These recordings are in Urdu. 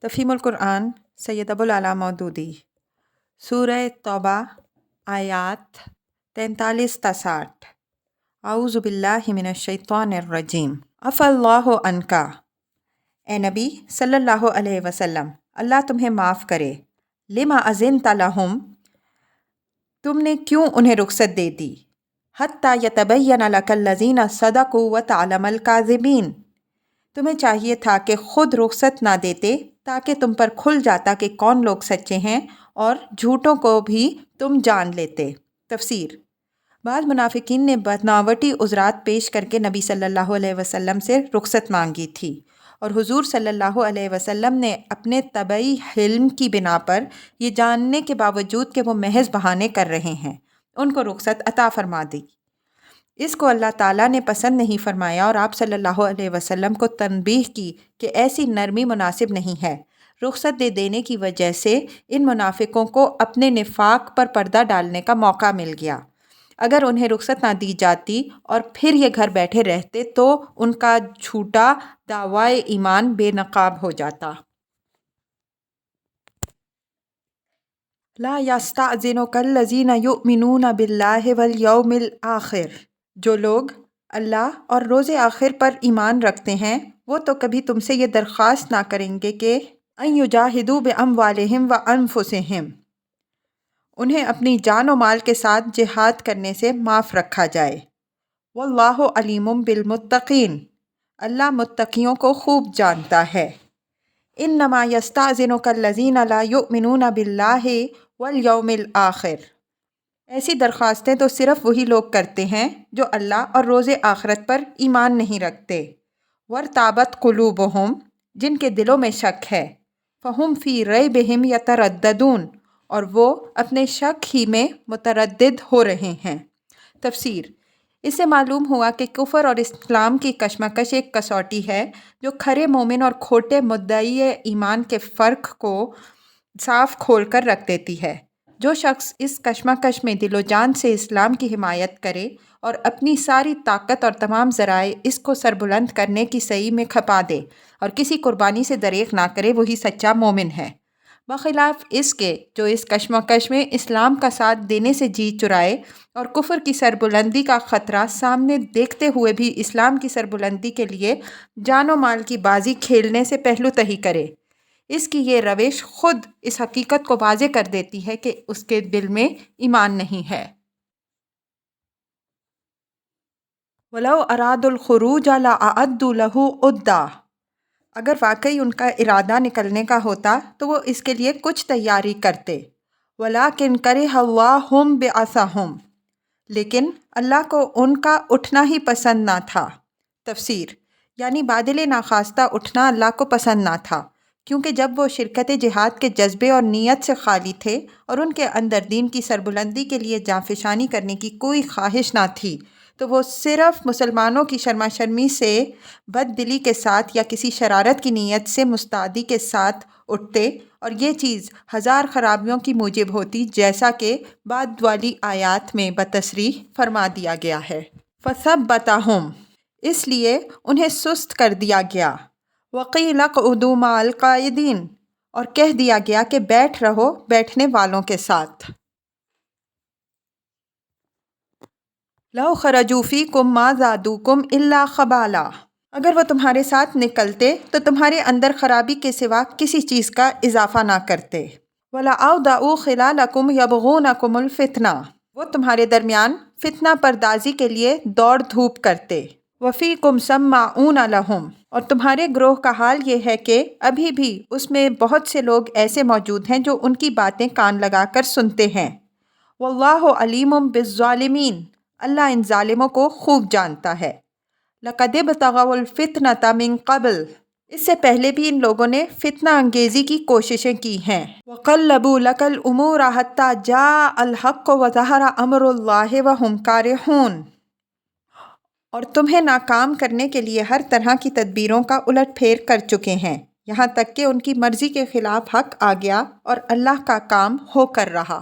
تفہیم القرآن سید ابوالعلا مودودی سورہ توبہ آیات 43 تا 60 اعوذ باللہ من الشیطان الرجیم عفا اللہ عنکا، اے نبی صلی اللہ علیہ وسلم اللہ تمہیں معاف کرے، لما اذنت لہم تم نے کیوں انہیں رخصت دے دی، حتی یتبین لک الذین صدقوا وتعلم الکاذبین، تمہیں چاہیے تھا کہ خود رخصت نہ دیتے تاکہ تم پر کھل جاتا کہ کون لوگ سچے ہیں اور جھوٹوں کو بھی تم جان لیتے۔ تفسیر: بعض منافقین نے بناوٹی عذرات پیش کر کے نبی صلی اللہ علیہ وسلم سے رخصت مانگی تھی، اور حضور صلی اللہ علیہ وسلم نے اپنے طبعی حلم کی بنا پر یہ جاننے کے باوجود کہ وہ محض بہانے کر رہے ہیں، ان کو رخصت عطا فرما دی۔ اس کو اللہ تعالیٰ نے پسند نہیں فرمایا اور آپ صلی اللہ علیہ وسلم کو تنبیہ کی کہ ایسی نرمی مناسب نہیں ہے۔ رخصت دے دینے کی وجہ سے ان منافقوں کو اپنے نفاق پر پردہ ڈالنے کا موقع مل گیا۔ اگر انہیں رخصت نہ دی جاتی اور پھر یہ گھر بیٹھے رہتے تو ان کا جھوٹا دعویٰ ایمان بے نقاب ہو جاتا۔ لا یستأذنک الذین یؤمنون باللہ والیوم الآخر، جو لوگ اللہ اور روز آخر پر ایمان رکھتے ہیں وہ تو کبھی تم سے یہ درخواست نہ کریں گے کہ ان یجاہدوا باموالہم وانفسہم، انہیں اپنی جان و مال کے ساتھ جہاد کرنے سے معاف رکھا جائے۔ واللہ علیم بالمتقین، اللہ متقیوں کو خوب جانتا ہے۔ انما یستأذنک الذین لا یؤمنون باللہ والیوم الآخر، ایسی درخواستیں تو صرف وہی لوگ کرتے ہیں جو اللہ اور روز آخرت پر ایمان نہیں رکھتے۔ وارتابت قلوبہم، جن کے دلوں میں شک ہے، فہم فی ریبہم یترددون، اور وہ اپنے شک ہی میں متردد ہو رہے ہیں۔ تفسیر: اس سے معلوم ہوا کہ کفر اور اسلام کی کشمکش ایک کسوٹی ہے جو کھرے مومن اور کھوٹے مدعی ایمان کے فرق کو صاف کھول کر رکھ دیتی ہے۔ جو شخص اس کشمکش میں دل و جان سے اسلام کی حمایت کرے اور اپنی ساری طاقت اور تمام ذرائع اس کو سربلند کرنے کی سعی میں کھپا دے اور کسی قربانی سے دریغ نہ کرے، وہی سچا مومن ہے، بخلاف اس کے جو اس کشمکش میں اسلام کا ساتھ دینے سے جی چرائے اور کفر کی سربلندی کا خطرہ سامنے دیکھتے ہوئے بھی اسلام کی سربلندی کے لیے جان و مال کی بازی کھیلنے سے پہلو تہی کرے۔ اس کی یہ روش خود اس حقیقت کو واضح کر دیتی ہے کہ اس کے دل میں ایمان نہیں ہے۔ وَلَوْ أَرَادُوا الْخُرُوجَ لَأَعَدُّوا لَهُ عُدَّةً، اگر واقعی ان کا ارادہ نکلنے کا ہوتا تو وہ اس کے لیے کچھ تیاری کرتے۔ وَلَٰكِنْ كَرِهَ اللَّهُ بِعَثَهُمْ، لیکن اللہ کو ان کا اٹھنا ہی پسند نہ تھا۔ تفسیر: یعنی بادل ناخواستہ اٹھنا اللہ کو پسند نہ تھا، کیونکہ جب وہ شرکت جہاد کے جذبے اور نیت سے خالی تھے اور ان کے اندر دین کی سربلندی کے لیے جانفشانی کرنے کی کوئی خواہش نہ تھی، تو وہ صرف مسلمانوں کی شرما شرمی سے بد دلی کے ساتھ یا کسی شرارت کی نیت سے مستعدی کے ساتھ اٹھتے، اور یہ چیز ہزار خرابیوں کی موجب ہوتی، جیسا کہ بعد والی آیات میں بتصریح فرما دیا گیا ہے۔ فَثَبَّتَهُمْ، اس لیے انہیں سست کر دیا گیا۔ وَقِيلَ اقْعُدُوا مَعَ الْقَاعِدِينَ، اور کہہ دیا گیا کہ بیٹھ رہو بیٹھنے والوں کے ساتھ۔ لَوْ خَرَجُوا فِيكُمْ مَا زَادُوكُمْ إِلَّا خَبَالًا، اگر وہ تمہارے ساتھ نکلتے تو تمہارے اندر خرابی کے سوا کسی چیز کا اضافہ نہ کرتے۔ وَلَأَوْضَعُوا خِلَالَكُمْ يَبْغُونَكُمُ الْفِتْنَةَ، وہ تمہارے درمیان فتنہ پردازی کے لیے دوڑ دھوپ کرتے۔ وَفِيكُمْ سَمَّاعُونَ لَهُمْ، اور تمہارے گروہ کا حال یہ ہے کہ ابھی بھی اس میں بہت سے لوگ ایسے موجود ہیں جو ان کی باتیں کان لگا کر سنتے ہیں۔ وَاللَّهُ عَلِيمٌ بِالظَّالِمِينَ، اللہ ان ظالموں کو خوب جانتا ہے۔ لَقَدِ ابْتَغَوُا الْفِتْنَةَ مِن قَبْلُ، اس سے پہلے بھی ان لوگوں نے فتنہ انگیزی کی کوششیں کی ہیں۔ وَقَلَّبُوا لَكَ الْأُمُورَ حَتَّىٰ جَاءَ الْحَقُّ وَظَهَرَ أَمْرُ اللَّهِ وَهُمْ كَارِهُونَ، اور تمہیں ناکام کرنے کے لیے ہر طرح کی تدبیروں کا الٹ پھیر کر چکے ہیں، یہاں تک کہ ان کی مرضی کے خلاف حق آ گیا اور اللہ کا کام ہو کر رہا۔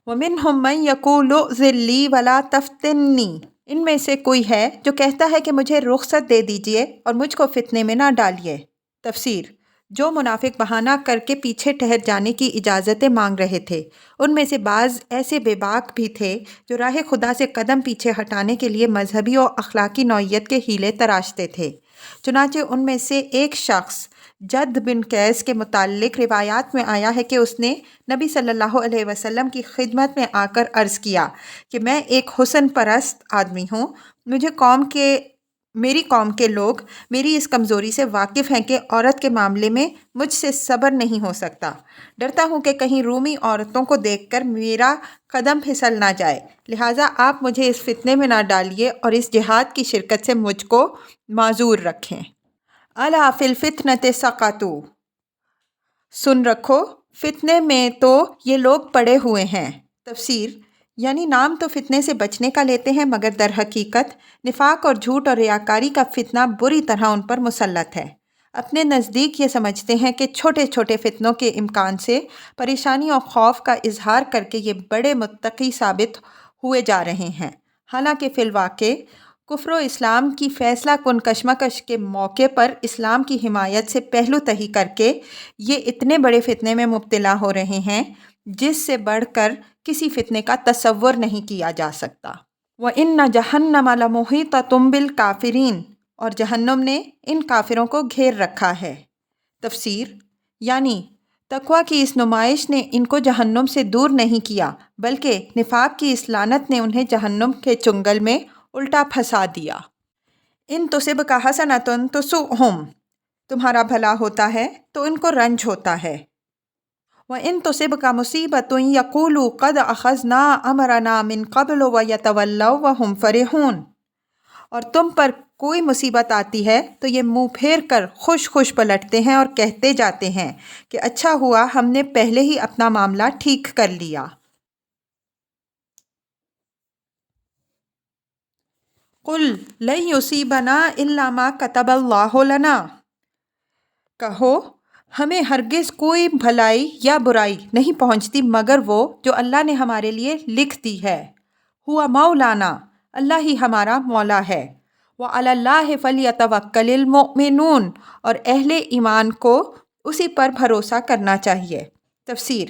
وَمِنْهُمْ مَنْ يَقُولُ ائْذِن لِّي وَلَا تَفْتِنِّي، ان میں سے کوئی ہے جو کہتا ہے کہ مجھے رخصت دے دیجئے اور مجھ کو فتنے میں نہ ڈالیے۔ تفسیر: جو منافق بہانہ کر کے پیچھے ٹھہر جانے کی اجازتیں مانگ رہے تھے، ان میں سے بعض ایسے بے باک بھی تھے جو راہ خدا سے قدم پیچھے ہٹانے کے لیے مذہبی اور اخلاقی نوعیت کے حیلے تراشتے تھے۔ چنانچہ ان میں سے ایک شخص جد بن قیس کے متعلق روایات میں آیا ہے کہ اس نے نبی صلی اللہ علیہ وسلم کی خدمت میں آ کر عرض کیا کہ میں ایک حسن پرست آدمی ہوں، میری قوم کے لوگ میری اس کمزوری سے واقف ہیں کہ عورت کے معاملے میں مجھ سے صبر نہیں ہو سکتا۔ ڈرتا ہوں کہ کہیں رومی عورتوں کو دیکھ کر میرا قدم پھسل نہ جائے، لہٰذا آپ مجھے اس فتنے میں نہ ڈالیے اور اس جہاد کی شرکت سے مجھ کو معذور رکھیں۔ الا فی الفتنۃ سقطوا، سن رکھو، فتنے میں تو یہ لوگ پڑے ہوئے ہیں۔ تفسیر: یعنی نام تو فتنے سے بچنے کا لیتے ہیں، مگر در حقیقت نفاق اور جھوٹ اور ریاکاری کا فتنہ بری طرح ان پر مسلط ہے۔ اپنے نزدیک یہ سمجھتے ہیں کہ چھوٹے چھوٹے فتنوں کے امکان سے پریشانی اور خوف کا اظہار کر کے یہ بڑے متقی ثابت ہوئے جا رہے ہیں، حالانکہ فی الواقع کفر و اسلام کی فیصلہ کن کشمکش کے موقع پر اسلام کی حمایت سے پہلو تہی کر کے یہ اتنے بڑے فتنے میں مبتلا ہو رہے ہیں جس سے بڑھ کر کسی فتنے کا تصور نہیں کیا جا سکتا۔ وَإِنَّ جَهَنَّمَ لَمُحِيطَةٌ بِالْكَافِرِينَ، اور جہنم نے ان کافروں کو گھیر رکھا ہے۔ تفسیر: یعنی تقویٰ کی اس نمائش نے ان کو جہنم سے دور نہیں کیا، بلکہ نفاق کی اس لعنت نے انہیں جہنم کے چنگل میں الٹا پھنسا دیا۔ ان تصبک حسنۃ تسؤہم، تمہارا بھلا ہوتا ہے تو ان کو رنج ہوتا ہے۔ وَإِن تُصِبْكَ مُصِيبَةٌ يَقُولُوا قَدْ أَخَذْنَا أَمْرَنَا مِن قَبْلُ وَيَتَوَلَّوْا وَهُمْ فَرِحُونَ، اور تم پر کوئی مصیبت آتی ہے تو یہ منہ پھیر کر خوش خوش پلٹتے ہیں اور کہتے جاتے ہیں کہ اچھا ہوا ہم نے پہلے ہی اپنا معاملہ ٹھیک کر لیا۔ قُلْ لَن يُصِيبَنَا إِلَّا مَا كَتَبَ اللَّهُ لَنَا، کہو ہمیں ہرگز کوئی بھلائی یا برائی نہیں پہنچتی مگر وہ جو اللہ نے ہمارے لیے لکھ دی ہے۔ ہوا مولانا، اللہ ہی ہمارا مولا ہے۔ وَعَلَى اللَّهِ فَلْيَتَوَكَّلِ الْمُؤْمِنُونَ، اور اہل ایمان کو اسی پر بھروسہ کرنا چاہیے۔ تفسیر: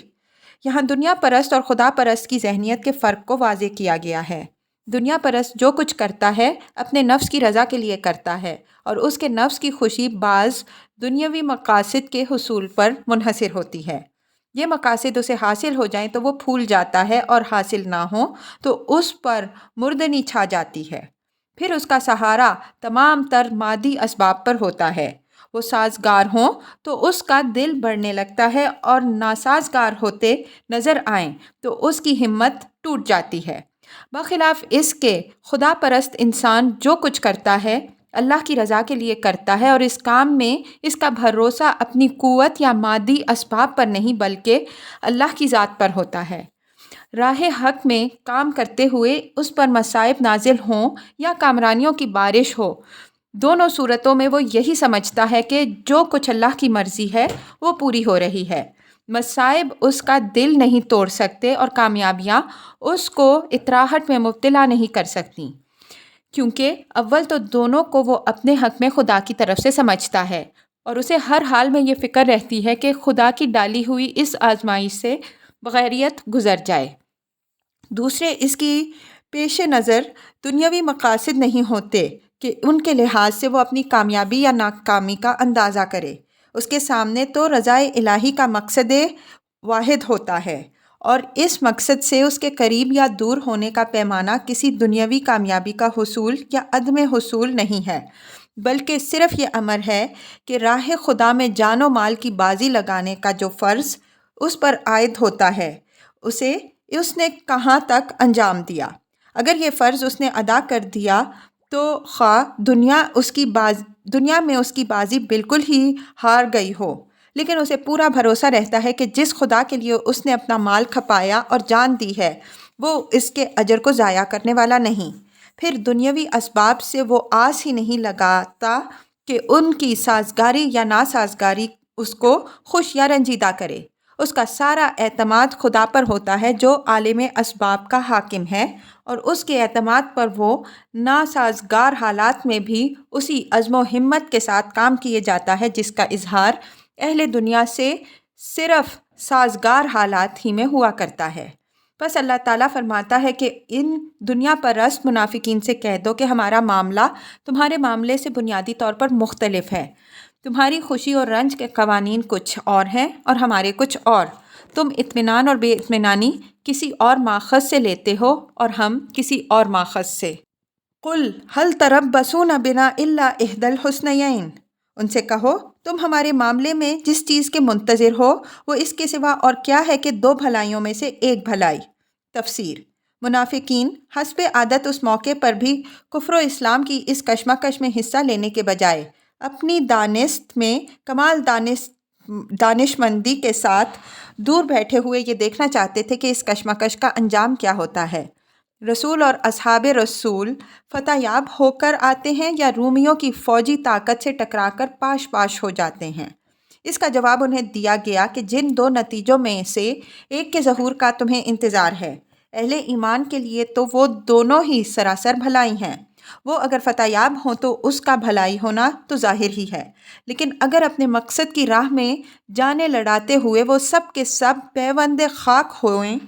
یہاں دنیا پرست اور خدا پرست کی ذہنیت کے فرق کو واضح کیا گیا ہے۔ دنیا پرست جو کچھ کرتا ہے اپنے نفس کی رضا کے لیے کرتا ہے، اور اس کے نفس کی خوشی بعض دنیاوی مقاصد کے حصول پر منحصر ہوتی ہے۔ یہ مقاصد اسے حاصل ہو جائیں تو وہ پھول جاتا ہے، اور حاصل نہ ہوں تو اس پر مردنی چھا جاتی ہے۔ پھر اس کا سہارا تمام تر مادی اسباب پر ہوتا ہے۔ وہ سازگار ہوں تو اس کا دل بڑھنے لگتا ہے، اور ناسازگار ہوتے نظر آئیں تو اس کی ہمت ٹوٹ جاتی ہے۔ بخلاف اس کے خدا پرست انسان جو کچھ کرتا ہے اللہ کی رضا کے لیے کرتا ہے، اور اس کام میں اس کا بھروسہ اپنی قوت یا مادی اسباب پر نہیں بلکہ اللہ کی ذات پر ہوتا ہے۔ راہ حق میں کام کرتے ہوئے اس پر مصائب نازل ہوں یا کامرانیوں کی بارش ہو، دونوں صورتوں میں وہ یہی سمجھتا ہے کہ جو کچھ اللہ کی مرضی ہے وہ پوری ہو رہی ہے۔ مصائب اس کا دل نہیں توڑ سکتے، اور کامیابیاں اس کو اطراحت میں مبتلا نہیں کر سکتی، کیونکہ اول تو دونوں کو وہ اپنے حق میں خدا کی طرف سے سمجھتا ہے، اور اسے ہر حال میں یہ فکر رہتی ہے کہ خدا کی ڈالی ہوئی اس آزمائش سے بغیریت گزر جائے۔ دوسرے اس کی پیش نظر دنیاوی مقاصد نہیں ہوتے کہ ان کے لحاظ سے وہ اپنی کامیابی یا ناکامی کا اندازہ کرے۔ اس کے سامنے تو رضائے الہی کا مقصد واحد ہوتا ہے، اور اس مقصد سے اس کے قریب یا دور ہونے کا پیمانہ کسی دنیاوی کامیابی کا حصول یا عدم حصول نہیں ہے، بلکہ صرف یہ امر ہے کہ راہ خدا میں جان و مال کی بازی لگانے کا جو فرض اس پر عائد ہوتا ہے اسے اس نے کہاں تک انجام دیا۔ اگر یہ فرض اس نے ادا کر دیا تو خواہ دنیا میں اس کی بازی بالکل ہی ہار گئی ہو، لیکن اسے پورا بھروسہ رہتا ہے کہ جس خدا کے لیے اس نے اپنا مال کھپایا اور جان دی ہے وہ اس کے اجر کو ضائع کرنے والا نہیں۔ پھر دنیاوی اسباب سے وہ آس ہی نہیں لگاتا کہ ان کی سازگاری یا ناسازگاری اس کو خوش یا رنجیدہ کرے۔ اس کا سارا اعتماد خدا پر ہوتا ہے جو عالم اسباب کا حاکم ہے، اور اس کے اعتماد پر وہ ناسازگار حالات میں بھی اسی عزم و ہمت کے ساتھ کام کیے جاتا ہے جس کا اظہار اہل دنیا سے صرف سازگار حالات ہی میں ہوا کرتا ہے۔ بس اللہ تعالیٰ فرماتا ہے کہ ان دنیا پرست منافقین سے کہہ دو کہ ہمارا معاملہ تمہارے معاملے سے بنیادی طور پر مختلف ہے۔ تمہاری خوشی اور رنج کے قوانین کچھ اور ہیں اور ہمارے کچھ اور۔ تم اطمینان اور بے اطمینانی کسی اور ماخذ سے لیتے ہو اور ہم کسی اور ماخذ سے۔ قُلْ هَلْ تَرَبَّصُونَ بِنَا إِلَّا إِحْدَى الْحُسْنَيَيْنِ، ان سے کہو تم ہمارے معاملے میں جس چیز کے منتظر ہو وہ اس کے سوا اور کیا ہے کہ دو بھلائیوں میں سے ایک بھلائی۔ تفسیر: منافقین حسب عادت اس موقع پر بھی کفر و اسلام کی اس کشمکش میں حصہ لینے کے بجائے اپنی دانست میں کمال دانشمندی کے ساتھ دور بیٹھے ہوئے یہ دیکھنا چاہتے تھے کہ اس کشمکش کا انجام کیا ہوتا ہے۔ رسول اور اصحاب رسول فتح یاب ہو کر آتے ہیں یا رومیوں کی فوجی طاقت سے ٹکرا کر پاش پاش ہو جاتے ہیں؟ اس کا جواب انہیں دیا گیا کہ جن دو نتیجوں میں سے ایک کے ظہور کا تمہیں انتظار ہے، اہل ایمان کے لیے تو وہ دونوں ہی سراسر بھلائی ہیں۔ وہ اگر فتح یاب ہوں تو اس کا بھلائی ہونا تو ظاہر ہی ہے، لیکن اگر اپنے مقصد کی راہ میں جانیں لڑاتے ہوئے وہ سب کے سب پیوند خاک ہوئیں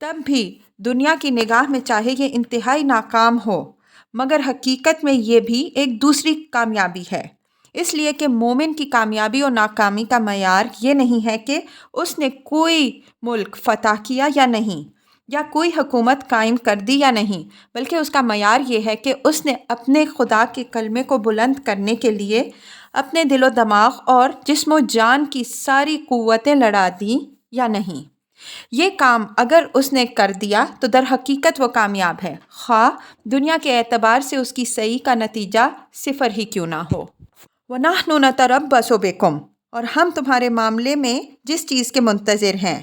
تب بھی دنیا کی نگاہ میں چاہے یہ انتہائی ناکام ہو مگر حقیقت میں یہ بھی ایک دوسری کامیابی ہے۔ اس لیے کہ مومن کی کامیابی اور ناکامی کا معیار یہ نہیں ہے کہ اس نے کوئی ملک فتح کیا یا نہیں، یا کوئی حکومت قائم کر دی یا نہیں، بلکہ اس کا معیار یہ ہے کہ اس نے اپنے خدا کے کلمے کو بلند کرنے کے لیے اپنے دل و دماغ اور جسم و جان کی ساری قوتیں لڑا دیں یا نہیں۔ یہ کام اگر اس نے کر دیا تو در حقیقت وہ کامیاب ہے، خواہ دنیا کے اعتبار سے اس کی سعی کا نتیجہ صفر ہی کیوں نہ ہو۔ وَنَحْنُ نَتَرَبَّصُ بِكُمْ، اور ہم تمہارے معاملے میں جس چیز کے منتظر ہیں،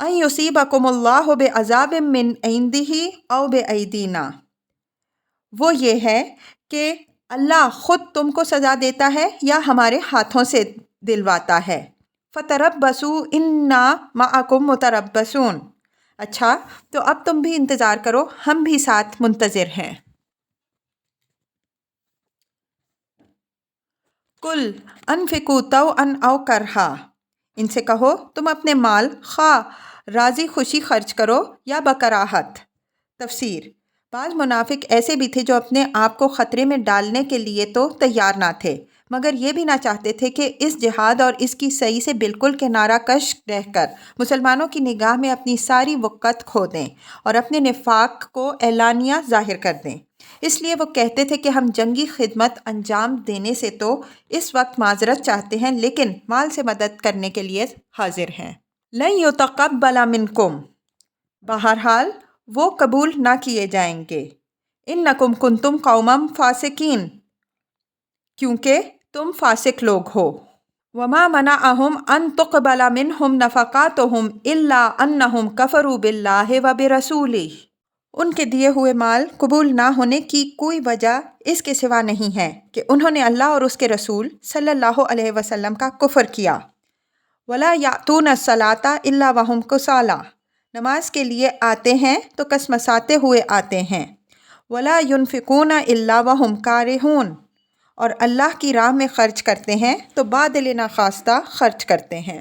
أَن يُصِيبَكُمُ اللَّهُ بِعَذَابٍ مِّنْ عِنْدِهِ أَوْ بِأَيْدِينَا، وہ یہ ہے کہ اللہ خود تم کو سزا دیتا ہے یا ہمارے ہاتھوں سے دلواتا ہے۔ فَتَرَبَّصُوا إِنَّا مَعَكُمْ مُتَرَبِّصُونَ، اچھا تو اب تم بھی انتظار کرو، ہم بھی ساتھ منتظر ہیں۔ قُلْ أَنفِقُوا طَوْعًا أَوْ كَرْهًا، ان سے کہو تم اپنے مال خواہ راضی خوشی خرچ کرو یا بکراہت۔ تفسیر: بعض منافق ایسے بھی تھے جو اپنے آپ کو خطرے میں ڈالنے کے لیے تو تیار نہ تھے مگر یہ بھی نہ چاہتے تھے کہ اس جہاد اور اس کی سعی سے بالکل کنارہ کش رہ کر مسلمانوں کی نگاہ میں اپنی ساری وقت کھو دیں اور اپنے نفاق کو اعلانیہ ظاہر کر دیں۔ اس لیے وہ کہتے تھے کہ ہم جنگی خدمت انجام دینے سے تو اس وقت معذرت چاہتے ہیں لیکن مال سے مدد کرنے کے لیے حاضر ہیں۔ لَن يُتَقَبَّلَ مِنْكُمْ، بہرحال وہ قبول نہ کیے جائیں گے۔ إِنَّكُمْ كُنْتُمْ قَوْمًا فَاسِقِينَ، کیونکہ تم فاسق لوگ ہو۔ وَمَا مَنَعَهُمْ أَن تُقْبَلَ مِنْهُمْ نَفَقَاتُهُمْ إِلَّا أَنَّهُمْ كَفَرُوا بِاللَّهِ وَبِرَسُولِهِ، ان کے دیے ہوئے مال قبول نہ ہونے کی کوئی وجہ اس کے سوا نہیں ہے کہ انہوں نے اللہ اور اس کے رسول صلی اللہ علیہ وسلم کا کفر کیا۔ وَلَا يَأْتُونَ الصَّلَاةَ إِلَّا وَهُمْ كُسَالَىٰ، نماز کے لیے آتے ہیں تو کسمساتے ہوئے آتے ہیں۔ وَلَا يُنْفِقُونَ إِلَّا وَهُمْ كَارِهُونَ، اور اللہ کی راہ میں خرچ کرتے ہیں تو بادل ناخواستہ خرچ کرتے ہیں۔